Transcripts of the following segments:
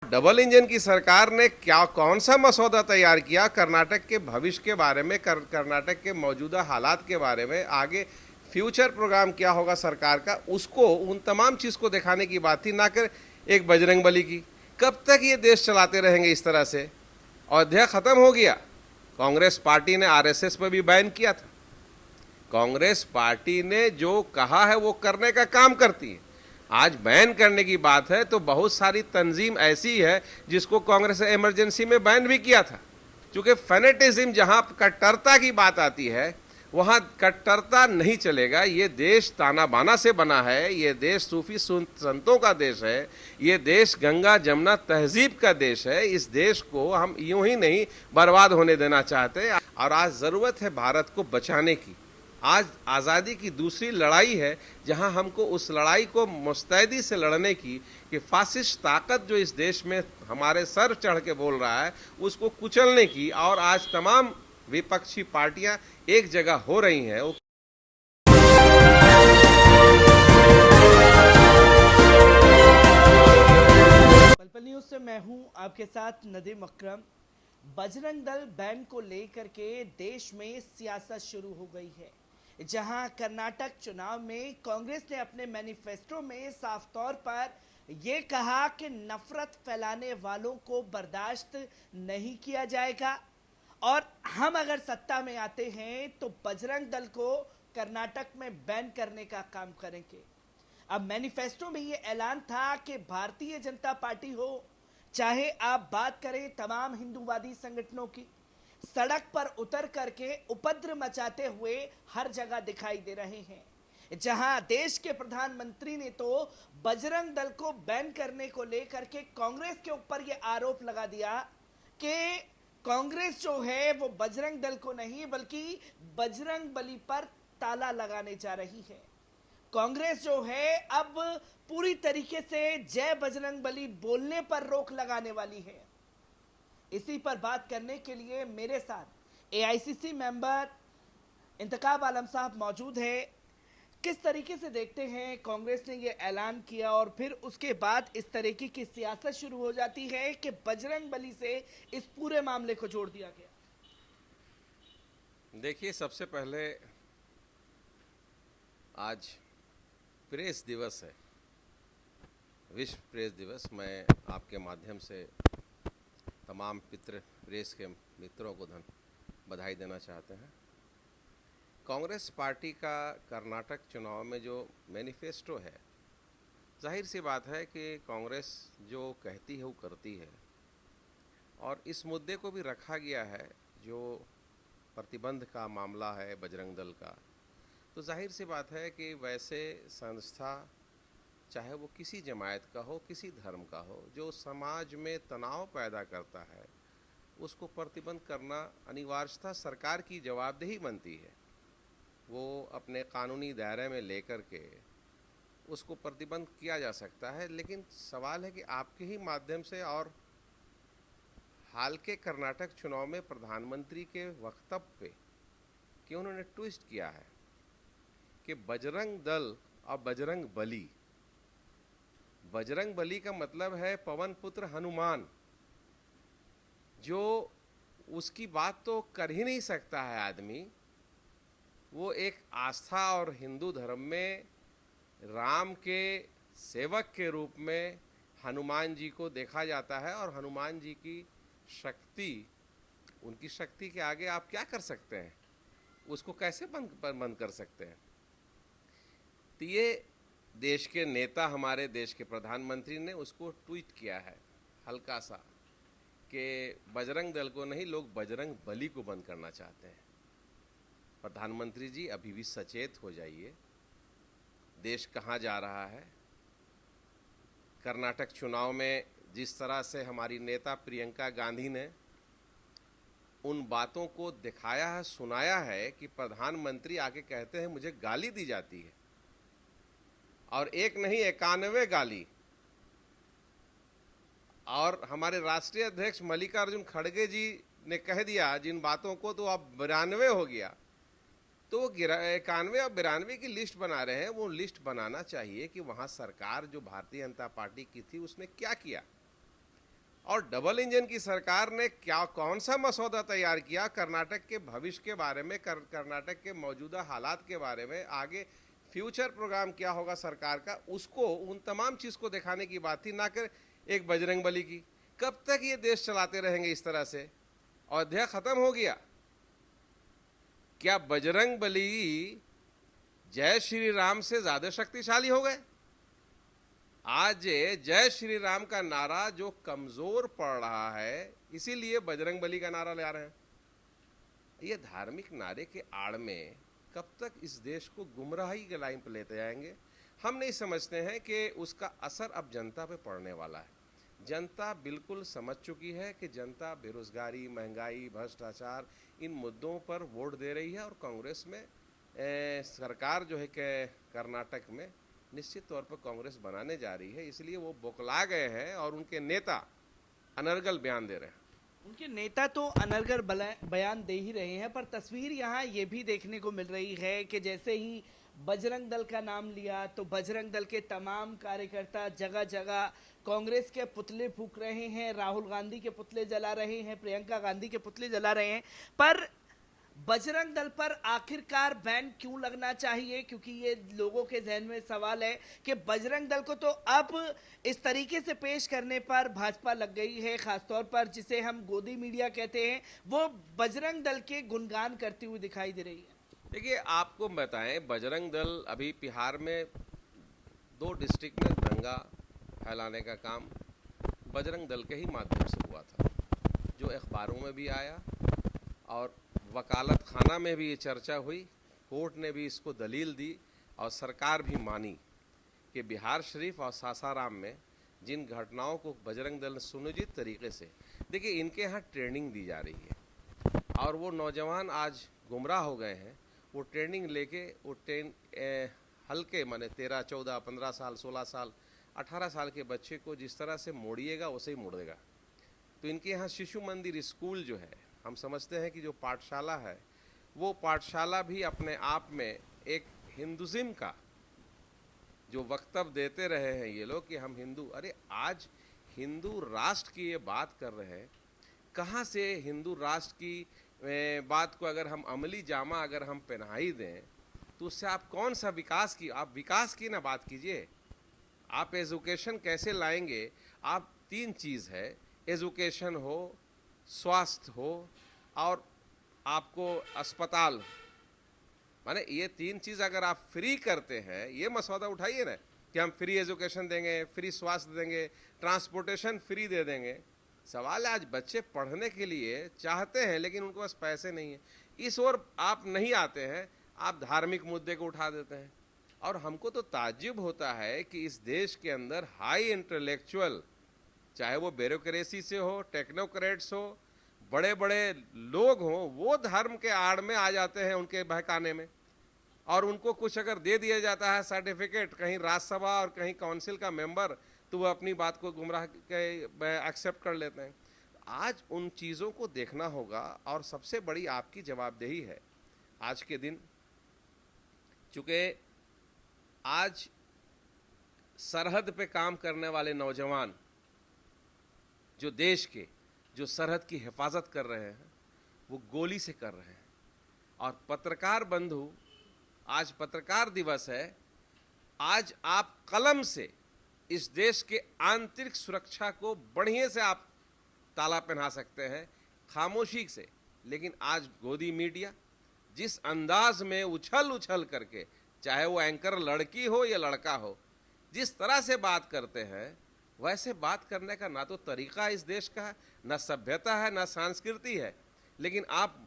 Double engine की सरकार ने क्या कौन सा मसौदा तैयार किया कर्नाटक के भविष्य के बारे में, कर्नाटक के मौजूदा हालात के बारे में, आगे फ्यूचर प्रोग्राम क्या होगा सरकार का, उसको उन तमाम चीज़ को दिखाने की बात थी, ना कर एक बजरंगबली की। कब तक ये देश चलाते रहेंगे इस तरह से? अयोध्या खत्म हो गया, कांग्रेस पार्टी ने आरएसएस पर भी बैन किया था। कांग्रेस पार्टी ने जो कहा है वो करने का काम करती है। आज बैन करने की बात है तो बहुत सारी तंजीम ऐसी है जिसको कांग्रेस ने इमरजेंसी में बैन भी किया था। क्योंकि फेनेटिज्म, जहां कट्टरता की बात आती है वहां कट्टरता नहीं चलेगा। ये देश ताना बाना से बना है, ये देश सूफी संतों का देश है, ये देश गंगा जमुना तहजीब का देश है। इस देश को हम यूं ही नहीं बर्बाद होने देना चाहते। और आज ज़रूरत है भारत को बचाने की। आज आज़ादी की दूसरी लड़ाई है जहां हमको उस लड़ाई को मुस्तैदी से लड़ने की, कि फासिस्ट ताकत जो इस देश में हमारे सर चढ़ के बोल रहा है उसको कुचलने की। और आज तमाम विपक्षी पार्टियां एक जगह हो रही हैं। पलपल न्यूज से मैं हूं आपके साथ नदीम अकरम। बजरंग दल बैन को लेकर के देश में सियासत शुरू हो गई है, जहां कर्नाटक चुनाव में कांग्रेस ने अपने मैनिफेस्टो में साफ तौर पर यह कहा कि नफरत फैलाने वालों को बर्दाश्त नहीं किया जाएगा और हम अगर सत्ता में आते हैं तो बजरंग दल को कर्नाटक में बैन करने का काम करेंगे। अब मैनिफेस्टो में यह ऐलान था कि भारतीय जनता पार्टी हो, चाहे आप बात करें तमाम हिंदूवादी संगठनों की, सड़क पर उतर करके उपद्रव मचाते हुए हर जगह दिखाई दे रहे हैं। जहां देश के प्रधानमंत्री ने तो बजरंग दल को बैन करने को लेकर के कांग्रेस के ऊपर यह आरोप लगा दिया कि कांग्रेस जो है वो बजरंग दल को नहीं बल्कि बजरंग बली पर ताला लगाने जा रही है। कांग्रेस जो है अब पूरी तरीके से जय बजरंग बली बोलने पर रोक लगाने वाली है। इसी पर बात करने के लिए मेरे साथ एआईसीसी मेंबर इंतखाब आलम साहब मौजूद है। किस तरीके से देखते हैं कांग्रेस ने यह ऐलान किया और फिर उसके बाद इस तरीके की सियासत शुरू हो जाती है कि बजरंग बली से इस पूरे मामले को जोड़ दिया गया? देखिए, सबसे पहले आज प्रेस दिवस है, विश्व प्रेस दिवस। मैं आपके माध्यम से तमाम प्रेस के मित्रों को बधाई देना चाहते हैं। कांग्रेस पार्टी का कर्नाटक चुनाव में जो मैनिफेस्टो है, जाहिर सी बात है कि कांग्रेस जो कहती है वो करती है। और इस मुद्दे को भी रखा गया है जो प्रतिबंध का मामला है बजरंग दल का। तो जाहिर सी बात है कि वैसे संस्था, चाहे वो किसी जमात का हो, किसी धर्म का हो, जो समाज में तनाव पैदा करता है, उसको प्रतिबंध करना अनिवार्यतः सरकार की जवाबदेही बनती है। वो अपने कानूनी दायरे में लेकर के उसको प्रतिबंध किया जा सकता है। लेकिन सवाल है कि आपके ही माध्यम से और हाल के कर्नाटक चुनाव में प्रधानमंत्री के वक्तव्य पे कि उन्होंने ट्विस्ट किया है कि बजरंग दल और बजरंग बली, बजरंग बली का मतलब है पवन पुत्र हनुमान, जो उसकी बात तो कर ही नहीं सकता है आदमी। वो एक आस्था और हिंदू धर्म में राम के सेवक के रूप में हनुमान जी को देखा जाता है। और हनुमान जी की शक्ति, उनकी शक्ति के आगे आप क्या कर सकते हैं? उसको कैसे बंद कर सकते हैं? तो ये देश के नेता, हमारे देश के प्रधानमंत्री ने उसको ट्वीट किया है हल्का सा, कि बजरंग दल को नहीं, लोग बजरंग बली को बंद करना चाहते हैं। प्रधानमंत्री जी, अभी भी सचेत हो जाइए, देश कहाँ जा रहा है। कर्नाटक चुनाव में जिस तरह से हमारी नेता प्रियंका गांधी ने उन बातों को दिखाया है, सुनाया है कि प्रधानमंत्री आके कहते हैं मुझे गाली दी जाती है, और एक नहीं 91 गाली। और हमारे राष्ट्रीय अध्यक्ष मल्लिकार्जुन खड़गे जी ने कह दिया जिन बातों को, तो अब 92 हो गया। तो वो 91 और 92 की लिस्ट बना रहे हैं। वो लिस्ट बनाना चाहिए कि वहाँ सरकार जो भारतीय जनता पार्टी की थी उसने क्या किया। और डबल इंजन की सरकार ने क्या कौन सा मसौदा तैयार किया कर्नाटक के भविष्य के बारे में, कर्नाटक के मौजूदा हालात के बारे में, आगे फ्यूचर प्रोग्राम क्या होगा सरकार का, उसको उन तमाम चीज़ को दिखाने की बात थी, ना कि एक बजरंगबली की। कब तक ये देश चलाते रहेंगे इस तरह से? अयोध्या खत्म हो गया, क्या बजरंगबली जय श्री राम से ज्यादा शक्तिशाली हो गए? आज जय श्री राम का नारा जो कमजोर पड़ रहा है, इसीलिए बजरंगबली का नारा ले रहे हैं। ये धार्मिक नारे के आड़ में कब तक इस देश को गुमराही के लाइन पर लेते जाएंगे? हम नहीं समझते हैं कि उसका असर अब जनता पे पड़ने वाला है। जनता बिल्कुल समझ चुकी है कि जनता बेरोजगारी, महंगाई, भ्रष्टाचार, इन मुद्दों पर वोट दे रही है और कांग्रेस में सरकार जो है कि कर्नाटक में निश्चित तौर पर कांग्रेस बनाने जा रही है। इसलिए वो बौखला गए हैं और उनके नेता अनर्गल बयान दे रहे हैं। उनके नेता तो अनर्गल बयान दे ही रहे हैं, पर तस्वीर यहाँ ये भी देखने को मिल रही है कि जैसे ही बजरंग दल का नाम लिया तो बजरंग दल के तमाम कार्यकर्ता जगह जगह कांग्रेस के पुतले फूंक रहे हैं, राहुल गांधी के पुतले जला रहे हैं, प्रियंका गांधी के पुतले जला रहे हैं। पर बजरंग दल पर आखिरकार बैन क्यों लगना चाहिए? क्योंकि ये लोगों के जहन में सवाल है कि बजरंग दल को तो अब इस तरीके से पेश करने पर भाजपा लग गई है, खासतौर पर जिसे हम गोदी मीडिया कहते हैं, वो बजरंग दल के गुणगान करती हुई दिखाई दे रही है। देखिए, आपको बताएं, बजरंग दल अभी बिहार में 2 डिस्ट्रिक्ट में दंगा फैलाने का काम बजरंग दल के ही माध्यम से हुआ था, जो अखबारों में भी आया और वकालत खाना में भी ये चर्चा हुई। कोर्ट ने भी इसको दलील दी और सरकार भी मानी कि बिहार शरीफ और सासाराम में जिन घटनाओं को बजरंग दल ने सुनियोजित तरीके से, देखिए इनके यहाँ ट्रेनिंग दी जा रही है और वो नौजवान आज गुमराह हो गए हैं। वो ट्रेनिंग लेके वो हल्के माने 13, 14, 15 साल, 16 साल, 18 साल के बच्चे को जिस तरह से मोड़िएगा वैसे ही मोड़ देगा। तो इनके यहाँ शिशु मंदिर स्कूल जो है, हम समझते हैं कि जो पाठशाला है, वो पाठशाला भी अपने आप में एक हिंदुज़्म का जो वक्तव्य देते रहे हैं ये लोग कि हम हिंदू, अरे आज हिंदू राष्ट्र की ये बात कर रहे हैं। कहाँ से हिंदू राष्ट्र की बात को अगर हम अमली जामा अगर हम पहनाई दें तो उससे आप कौन सा विकास की, आप विकास की ना बात कीजिए। आप एजुकेशन कैसे लाएंगे? आप 3 चीज़ है, एजुकेशन हो, स्वास्थ्य हो और आपको अस्पताल, माने ये 3 चीज़ अगर आप फ्री करते हैं, ये मसौदा उठाइए ना कि हम फ्री एजुकेशन देंगे, फ्री स्वास्थ्य देंगे, ट्रांसपोर्टेशन फ्री दे देंगे। सवाल है आज बच्चे पढ़ने के लिए चाहते हैं लेकिन उनके पास पैसे नहीं है। इस ओर आप नहीं आते हैं, आप धार्मिक मुद्दे को उठा देते हैं। और हमको तो ताज्जुब होता है कि इस देश के अंदर हाई इंटेलेक्चुअल, चाहे वो ब्यूरोक्रेसी से हो, टेक्नोक्रेट्स हो, बड़े बड़े लोग हों, वो धर्म के आड़ में आ जाते हैं उनके बहकाने में। और उनको कुछ अगर दे दिया जाता है सर्टिफिकेट, कहीं राज्यसभा और कहीं काउंसिल का मेंबर, तो वो अपनी बात को गुमराह के एक्सेप्ट कर लेते हैं। आज उन चीज़ों को देखना होगा और सबसे बड़ी आपकी जवाबदेही है आज के दिन, चूँकि आज सरहद पे काम करने वाले नौजवान जो देश के जो सरहद की हिफाजत कर रहे हैं वो गोली से कर रहे हैं। और पत्रकार बंधु, आज पत्रकार दिवस है, आज आप कलम से इस देश के आंतरिक सुरक्षा को बढ़िया से आप ताला पहना सकते हैं खामोशी से, लेकिन आज गोदी मीडिया जिस अंदाज में उछल उछल करके, चाहे वो एंकर लड़की हो या लड़का हो, जिस तरह से बात करते हैं, वैसे बात करने का ना तो तरीका इस देश का है, ना सभ्यता है, ना संस्कृति है। लेकिन आप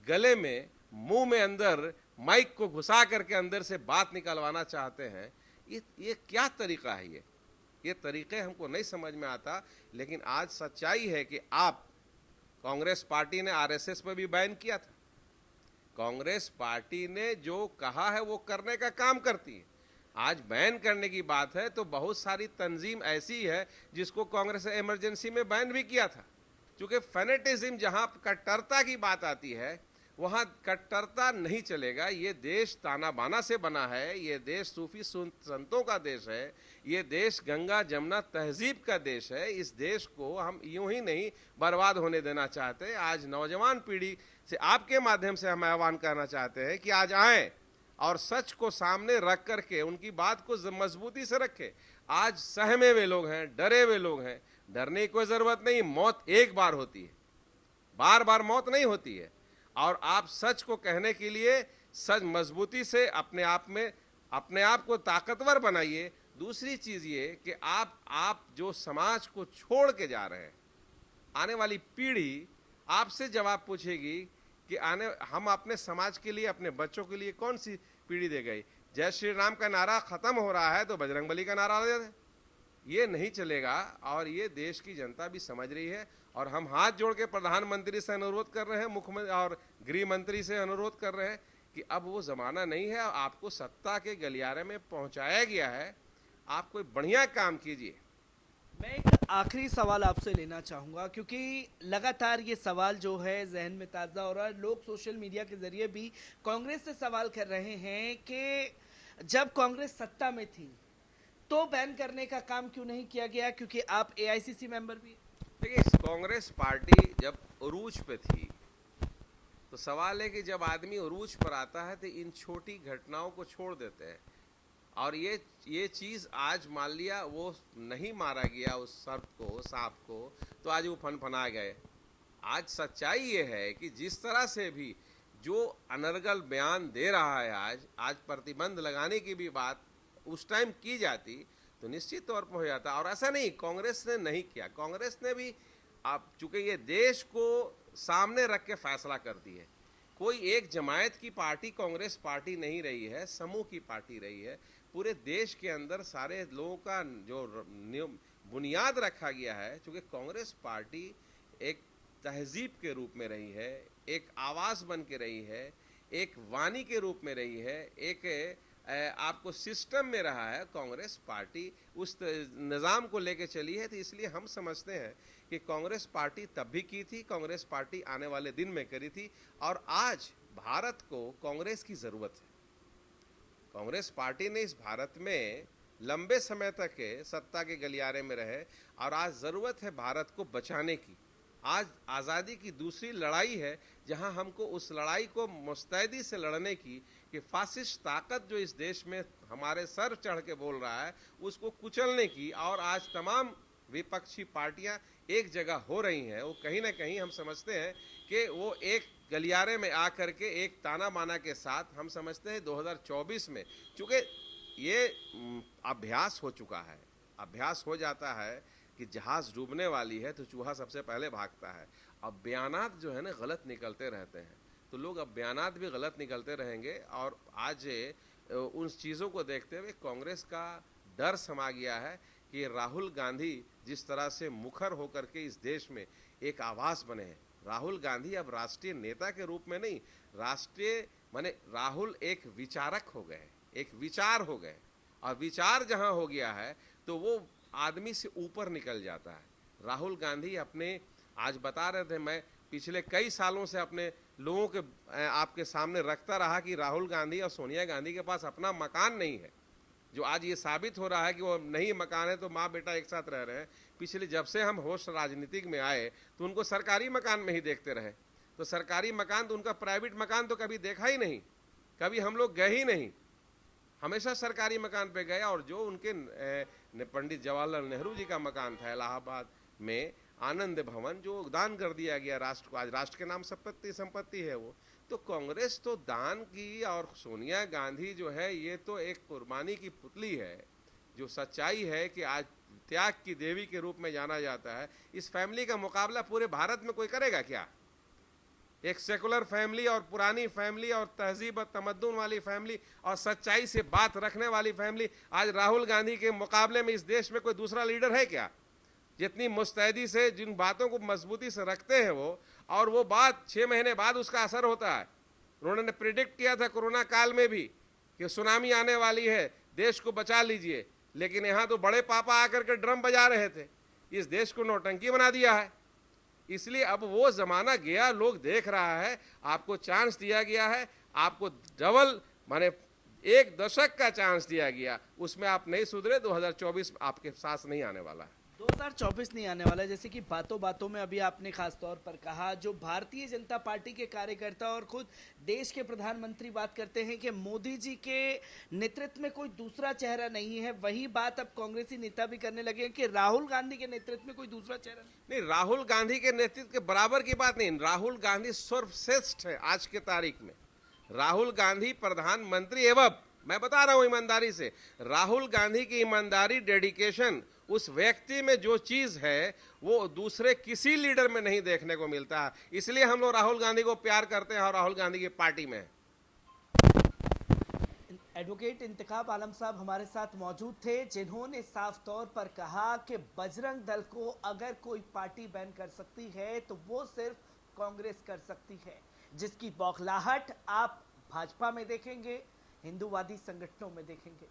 गले में, मुंह में अंदर माइक को घुसा करके अंदर से बात निकलवाना चाहते हैं। ये क्या तरीका है? ये तरीके हमको नहीं समझ में आता। लेकिन आज सच्चाई है कि आप, कांग्रेस पार्टी ने आरएसएस पर भी बैन किया था। कांग्रेस पार्टी ने जो कहा है वो करने का काम करती है। आज बैन करने की बात है तो बहुत सारी तंजीम ऐसी है जिसको कांग्रेस ने इमरजेंसी में बैन भी किया था। क्योंकि फेनेटिज्म, जहां कट्टरता की बात आती है, वहाँ कट्टरता नहीं चलेगा। ये देश ताना बाना से बना है, ये देश सूफी संतों का देश है, ये देश गंगा जमुना तहजीब का देश है। इस देश को हम यूं ही नहीं बर्बाद होने देना चाहते। आज नौजवान पीढ़ी से आपके माध्यम से हम आह्वान करना चाहते हैं कि आज आएँ और सच को सामने रख करके उनकी बात को मजबूती से रखें। आज सहमे हुए लोग हैं, डरे हुए लोग हैं। डरने की कोई ज़रूरत नहीं, मौत एक बार होती है, बार बार मौत नहीं होती है। और आप सच को कहने के लिए सच मजबूती से अपने आप को ताकतवर बनाइए। दूसरी चीज़ ये कि आप जो समाज को छोड़ के जा रहे हैं, आने वाली पीढ़ी आपसे जवाब पूछेगी कि हम अपने समाज के लिए, अपने बच्चों के लिए कौन सी पीढ़ी दे गई। जय श्री राम का नारा खत्म हो रहा है तो बजरंगबली का नारा दे दे, ये नहीं चलेगा। और ये देश की जनता भी समझ रही है। और हम हाथ जोड़ के प्रधानमंत्री से अनुरोध कर रहे हैं, मुख्यमंत्री और गृह मंत्री से अनुरोध कर रहे हैं कि अब वो ज़माना नहीं है। आपको सत्ता के गलियारे में पहुंचाया गया है, आप कोई बढ़िया काम कीजिए। मैं एक आखिरी सवाल आपसे लेना चाहूँगा, क्योंकि लगातार ये सवाल जो है जहन में ताज़ा हो रहा है। लोग सोशल मीडिया के ज़रिए भी कांग्रेस से सवाल कर रहे हैं कि जब कांग्रेस सत्ता में थी तो बैन करने का काम क्यों नहीं किया गया, क्योंकि आप एआईसीसी मेंबर भी। देखिए, कांग्रेस पार्टी जब उरूज पे थी तो सवाल है कि जब आदमी उरूज पर आता है तो इन छोटी घटनाओं को छोड़ देते हैं। और ये चीज़ आज मान लिया वो नहीं मारा गया उस सर्प को, सांप को, तो आज वो फनफना गए। आज सच्चाई ये है कि जिस तरह से भी जो अनर्गल बयान दे रहा है, आज प्रतिबंध लगाने की भी बात उस टाइम की जाती तो निश्चित तौर पर हो जाता। और ऐसा नहीं कांग्रेस ने नहीं किया, कांग्रेस ने भी आप चूंकि ये देश को सामने रख के फैसला करती है। कोई एक जमायत की पार्टी कांग्रेस पार्टी नहीं रही है, समूह की पार्टी रही है। पूरे देश के अंदर सारे लोगों का जो बुनियाद रखा गया है, चूँकि कांग्रेस पार्टी एक तहजीब के रूप में रही है, एक आवाज़ बन के रही है, एक वाणी के रूप में रही है, एक आपको सिस्टम में रहा है। कांग्रेस पार्टी उस निज़ाम को लेके चली है। तो इसलिए हम समझते हैं कि कांग्रेस पार्टी तब भी की थी, कांग्रेस पार्टी आने वाले दिन में करी थी। और आज भारत को कांग्रेस की ज़रूरत है। कांग्रेस पार्टी ने इस भारत में लंबे समय तक सत्ता के गलियारे में रहे और आज ज़रूरत है भारत को बचाने की। आज आज़ादी की दूसरी लड़ाई है जहां हमको उस लड़ाई को मुस्तैदी से लड़ने की, कि फासिस्ट ताकत जो इस देश में हमारे सर चढ़ के बोल रहा है उसको कुचलने की। और आज तमाम विपक्षी पार्टियां एक जगह हो रही हैं। वो कहीं ना कहीं हम समझते हैं कि वो एक गलियारे में आकर के एक ताना बाना के साथ, हम समझते हैं 2024 में, चूँकि ये अभ्यास हो चुका है, अभ्यास हो जाता है कि जहाज़ डूबने वाली है तो चूहा सबसे पहले भागता है। अब बयानात जो है ना गलत निकलते रहते हैं, तो लोग अब बयानात भी गलत निकलते रहेंगे। और आज उन चीज़ों को देखते हुए कांग्रेस का डर समा गया है कि राहुल गांधी जिस तरह से मुखर होकर के इस देश में एक आवाज़ बने हैं। राहुल गांधी अब राष्ट्रीय नेता के रूप में नहीं, माने राहुल एक विचारक हो गए, एक विचार हो गए। और विचार जहाँ हो गया है तो वो आदमी से ऊपर निकल जाता है। राहुल गांधी अपने, आज बता रहे थे, मैं पिछले कई सालों से अपने लोगों के आपके सामने रखता रहा कि राहुल गांधी और सोनिया गांधी के पास अपना मकान नहीं है। जो आज ये साबित हो रहा है कि वो नहीं मकान है तो माँ बेटा एक साथ रह रहे हैं। पिछले जब से हम होश राजनीतिक में आए तो उनको सरकारी मकान में ही देखते रहे। तो सरकारी मकान तो उनका प्राइवेट मकान तो कभी देखा ही नहीं, कभी हम लोग गए ही नहीं, हमेशा सरकारी मकान पे गए। और जो उनके पंडित जवाहरलाल नेहरू जी का मकान था इलाहाबाद में, आनंद भवन, जो दान कर दिया गया राष्ट्र को, आज राष्ट्र के नाम संपत्ति है वो। तो कांग्रेस तो दान की, और सोनिया गांधी जो है ये तो एक कुर्बानी की पुतली है। जो सच्चाई है कि आज त्याग की देवी के रूप में जाना जाता है। इस फैमिली का मुकाबला पूरे भारत में कोई करेगा क्या? एक सेकुलर फैमिली और पुरानी फैमिली और तहजीब और तमद्दुन वाली फैमिली और सच्चाई से बात रखने वाली फैमिली, आज राहुल गांधी के मुकाबले में इस देश में कोई दूसरा लीडर है क्या? जितनी मुस्तैदी से जिन बातों को मजबूती से रखते हैं वो, और वो बात 6 महीने बाद उसका असर होता है। उन्होंने प्रिडिक्ट किया था कोरोना काल में भी कि सुनामी आने वाली है, देश को बचा लीजिए, लेकिन यहाँ तो बड़े पापा आकर के ड्रम बजा रहे थे, इस देश को नौटंकी बना दिया है। इसलिए अब वो जमाना गया, लोग देख रहा है, आपको चांस दिया गया है, आपको डबल माने 1 दशक का चांस दिया गया, उसमें आप नहीं सुधरे, 2024 आपके साथ नहीं आने वाला है। 2024 नहीं आने वाला है। जैसे कि बातों बातों में अभी आपने खास तौर पर कहा, जो भारतीय जनता पार्टी के कार्यकर्ता और खुद देश के प्रधानमंत्री बात करते हैं कि मोदी जी के नेतृत्व में कोई दूसरा चेहरा नहीं है, वही बात अब कांग्रेसी नेता भी करने लगे हैं कि राहुल गांधी के नेतृत्व में कोई दूसरा चेहरा नहीं। नहीं, राहुल गांधी के नेतृत्व के बराबर की बात नहीं, राहुल गांधी सर्वश्रेष्ठ है आज के तारीख में। राहुल गांधी प्रधानमंत्री एवं, मैं बता रहा हूं ईमानदारी से, राहुल गांधी की ईमानदारी, डेडिकेशन, उस व्यक्ति में जो चीज है वो दूसरे किसी लीडर में नहीं देखने को मिलता है। इसलिए हम लोग राहुल गांधी को प्यार करते हैं और राहुल गांधी की पार्टी में हैं। एडवोकेट इंतखाब आलम साहब हमारे साथ मौजूद थे, जिन्होंने साफ तौर पर कहा कि बजरंग दल को अगर कोई पार्टी बैन कर सकती है तो वो सिर्फ कांग्रेस कर सकती है, जिसकी बौखलाहट आप भाजपा में देखेंगे, हिंदूवादी संगठनों में देखेंगे।